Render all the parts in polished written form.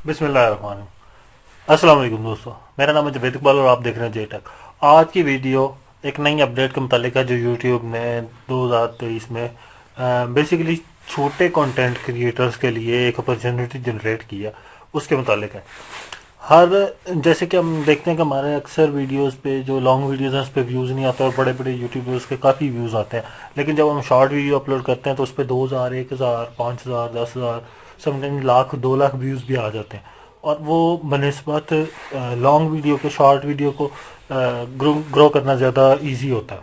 बिस्मिल्लाहिर्रहमानिर्रहीम। अस्सलाम वालेकुम दोस्तों, मेरा नाम है जवेद इकबाल और आप देख रहे हैं जेटेक। आज की वीडियो एक नई अपडेट के मुतालिक है जो यूट्यूब ने 2023 में बेसिकली छोटे कंटेंट क्रिएटर्स के लिए एक अपॉर्चुनिटी जनरेट किया, उसके मुतालिक है। हर जैसे कि हम देखते हैं कि हमारे अक्सर वीडियोस पे जो लॉन्ग वीडियोस हैं उस पर व्यूज़ नहीं आते और बड़े बड़े यूट्यूबर्स के काफ़ी व्यूज़ आते हैं, लेकिन जब हम शॉर्ट वीडियो अपलोड करते हैं तो उस पर 2000, 1000, 5000, 10,000, समटाइम लाख, 2 लाख व्यूज़ भी आ जाते हैं। और वो बनस्बत लॉन्ग वीडियो के शॉर्ट वीडियो को ग्रो करना ज़्यादा ईजी होता है।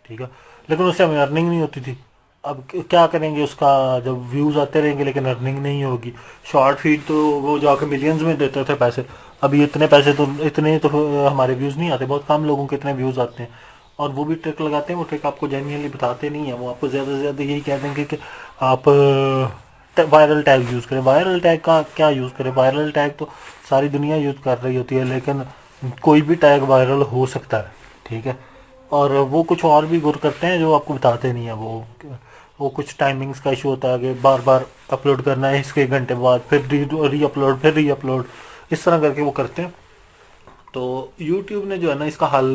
ठीक है, लेकिन उससे हमें अर्निंग नहीं होती थी। अब क्या करेंगे, उसका जब व्यूज़ आते रहेंगे लेकिन अर्निंग नहीं होगी। शॉर्ट फीड तो वो जाके मिलियंस में देते थे पैसे। अभी इतने पैसे तो इतने तो हमारे व्यूज़ नहीं आते, बहुत कम लोगों के इतने व्यूज़ आते हैं। और वो भी ट्रिक लगाते हैं, वो ट्रिक आपको जेन्युइनली बताते नहीं है। वो आपको ज़्यादा से ज़्यादा यही कह देंगे कि आप वायरल टैग यूज़ करें। वायरल टैग का क्या यूज़ करें? वायरल टैग तो सारी दुनिया यूज़ कर रही होती है, लेकिन कोई भी टैग वायरल हो सकता है। ठीक है, और वो कुछ और भी गुर करते हैं जो आपको बताते नहीं है। वो कुछ टाइमिंग्स का इशू होता है कि बार बार अपलोड करना है, इसके एक घंटे बाद फिर री अपलोड, फिर री अपलोड, इस तरह करके वो करते हैं। तो यूट्यूब ने जो है ना इसका हल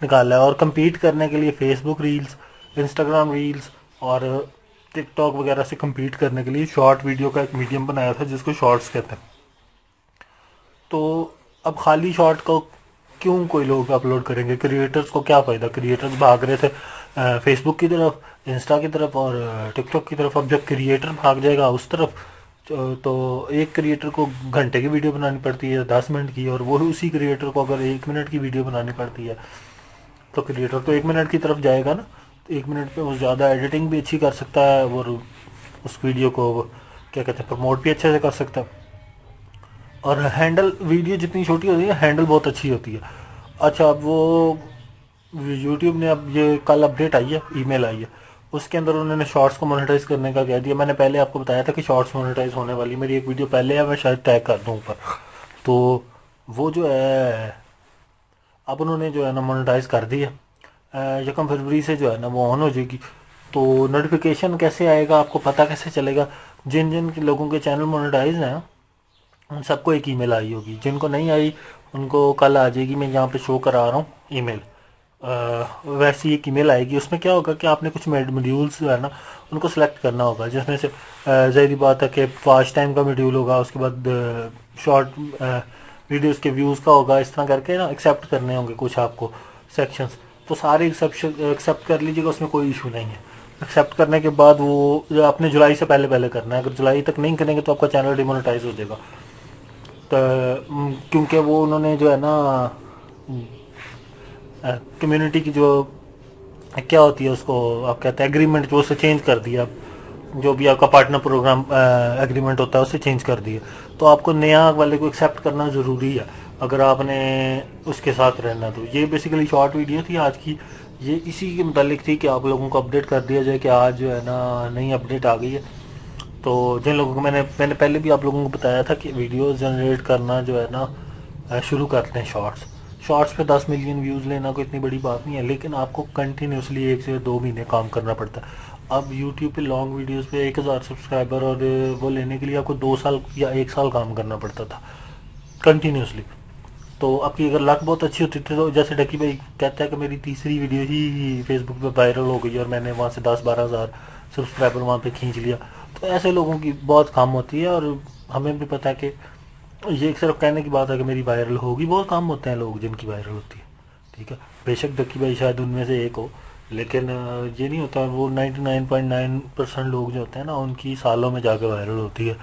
निकाला है, और compete करने के लिए फेसबुक रील्स, इंस्टाग्राम रील्स और टिकटॉक वगैरह से compete करने के लिए शॉर्ट वीडियो का एक मीडियम बनाया था जिसको शॉर्ट्स कहते हैं। तो अब खाली शॉर्ट को क्यों कोई लोग अपलोड करेंगे? क्रिएटर्स को क्या फ़ायदा? क्रिएटर्स भाग रहे थे फेसबुक की तरफ, इंस्टा की तरफ और टिकटॉक की तरफ। अब जब क्रिएटर भाग जाएगा उस तरफ तो एक क्रिएटर को घंटे की वीडियो बनानी पड़ती है, 10 मिनट की, और वो उसी क्रिएटर को अगर 1 मिनट की वीडियो बनानी पड़ती है तो क्रिएटर तो 1 मिनट की तरफ जाएगा ना। तो 1 मिनट पे वो ज़्यादा एडिटिंग भी अच्छी कर सकता है और उस वीडियो को क्या कहते हैं, प्रमोट भी अच्छे से कर सकता है। और हैंडल, वीडियो जितनी छोटी होती है हैंडल बहुत अच्छी होती है। अच्छा, अब वो यूट्यूब ने अब ये कल अपडेट आई है, ईमेल आई है, उसके अंदर उन्होंने शॉर्ट्स को मोनेटाइज करने का कह दिया। मैंने पहले आपको बताया था कि शॉर्ट्स मोनेटाइज होने वाली, मेरी एक वीडियो पहले है, मैं शायद टैग कर दूँ ऊपर। तो वो जो है अब उन्होंने जो है ना मोनेटाइज कर दी है। 1 फरवरी से जो है ना वो ऑन हो जाएगी। तो नोटिफिकेशन कैसे आएगा, आपको पता कैसे चलेगा? जिन जिन लोगों के चैनल मोनेटाइज हैं उन सबको एक ईमेल आई होगी, जिनको नहीं आई उनको कल आ जाएगी। मैं यहाँ पे शो करा रहा हूँ ईमेल। वैसी एक ईमेल आएगी, उसमें क्या होगा कि आपने कुछ मॉड्यूल्स जो है ना उनको सेलेक्ट करना होगा, जिसमें से ज़ाहिर बात है कि फास्ट टाइम का मॉड्यूल होगा, उसके बाद शॉर्ट वीडियोस के व्यूज़ का होगा। इस तरह करके ना एक्सेप्ट करने होंगे कुछ आपको सेक्शंस। तो सारे एक्सेप्ट कर लीजिएगा, उसमें कोई इशू नहीं है। एक्सेप्ट करने के बाद वो जो आपने जुलाई से पहले पहले करना है, अगर जुलाई तक नहीं करेंगे तो आपका चैनल डिमोनेटाइज हो जाएगा। तो क्योंकि वो उन्होंने जो है ना कम्युनिटी की जो क्या होती है उसको आप कहते हैं एग्रीमेंट, जो उसे चेंज कर दिया। जो भी आपका पार्टनर प्रोग्राम एग्रीमेंट होता है उसे चेंज कर दिया। तो आपको नया वाले को एक्सेप्ट करना ज़रूरी है अगर आपने उसके साथ रहना। तो ये बेसिकली शॉर्ट वीडियो थी आज की, ये इसी के मुतालिक थी कि आप लोगों को अपडेट कर दिया जाए कि आज जो है ना नई अपडेट आ गई है। तो जिन लोगों को मैंने पहले भी आप लोगों को बताया था कि वीडियो जनरेट करना जो है ना शुरू करते हैं शॉर्ट्स। शॉर्ट्स पे 10 मिलियन व्यूज़ लेना कोई इतनी बड़ी बात नहीं है, लेकिन आपको कंटिन्यूसली 1 से 2 महीने काम करना पड़ता है। अब यूट्यूब पे लॉन्ग वीडियोस पे 1000 सब्सक्राइबर और वो लेने के लिए आपको 2 साल या 1 साल काम करना पड़ता था कंटिन्यूसली। तो आपकी अगर लक बहुत अच्छी होती थी, तो जैसे डकी भाई कहता है कि मेरी तीसरी वीडियो ही फेसबुक पे वायरल हो गई और मैंने वहाँ से 10-12 हज़ार सब्सक्राइबर वहाँ पे खींच लिया। तो ऐसे लोगों की बहुत काम होती है, और हमें भी पता है कि ये एक सिर्फ कहने की बात है कि मेरी वायरल होगी। बहुत कम होते हैं लोग जिनकी वायरल होती है। ठीक है, बेशक डक्की भाई शायद उनमें से एक हो, लेकिन ये नहीं होता। वो 99.9% लोग जो होते हैं ना उनकी सालों में जाकर वायरल होती है,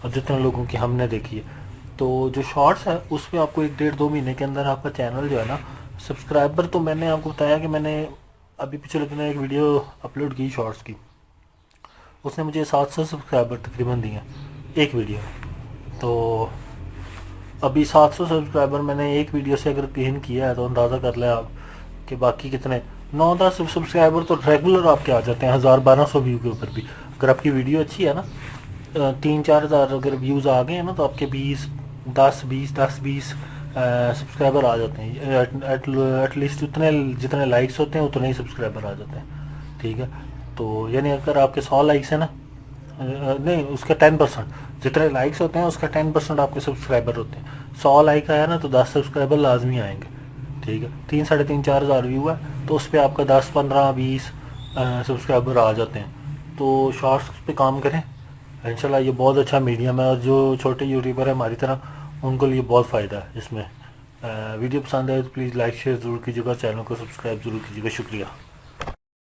और जितने लोगों की हमने देखी है। तो जो शॉर्ट्स है उस पर आपको 1-1.5-2 महीने के अंदर आपका चैनल जो है ना सब्सक्राइबर, तो मैंने आपको बताया कि मैंने अभी पिछले दिनों एक वीडियो अपलोड की शॉर्ट्स की, उसने मुझे 700 सब्सक्राइबर तकरीबन दिए एक वीडियो में। तो अभी 700 सब्सक्राइबर मैंने एक वीडियो से अगर गेन किया है तो अंदाज़ा कर लें आप कि बाकी कितने 9-10 सब्सक्राइबर तो रेगुलर आपके आ जाते हैं 1000-1200 व्यू के ऊपर भी। अगर आपकी वीडियो अच्छी है ना 3-4 हज़ार अगर व्यूज़ आ गए हैं ना तो आपके 10-20 सब्सक्राइबर आ जाते हैं। एटलीस्ट उतने जितने लाइक्स होते हैं उतने ही सब्सक्राइबर आ जाते हैं। ठीक है, तो यानी अगर आपके 100 लाइक्स हैं ना नहीं उसका 10%, जितने लाइक्स होते हैं उसका 10% आपके सब्सक्राइबर होते हैं। 100 लाइक आया ना तो 10 सब्सक्राइबर लाजमी आएंगे। ठीक है, 3 साढ़े 3 4 हज़ार व्यू है तो उस पर आपका 10 15 20 सब्सक्राइबर आ जाते हैं। तो शॉर्ट्स पे काम करें, इंशाल्लाह ये बहुत अच्छा मीडियम है, और जो छोटे यूट्यूबर है हमारी तरह उनको लिए बहुत फ़ायदा है इसमें। वीडियो पसंद आए तो प्लीज़ लाइक शेयर ज़रूर कीजिएगा, चैनल को सब्सक्राइब ज़रूर कीजिएगा। शुक्रिया।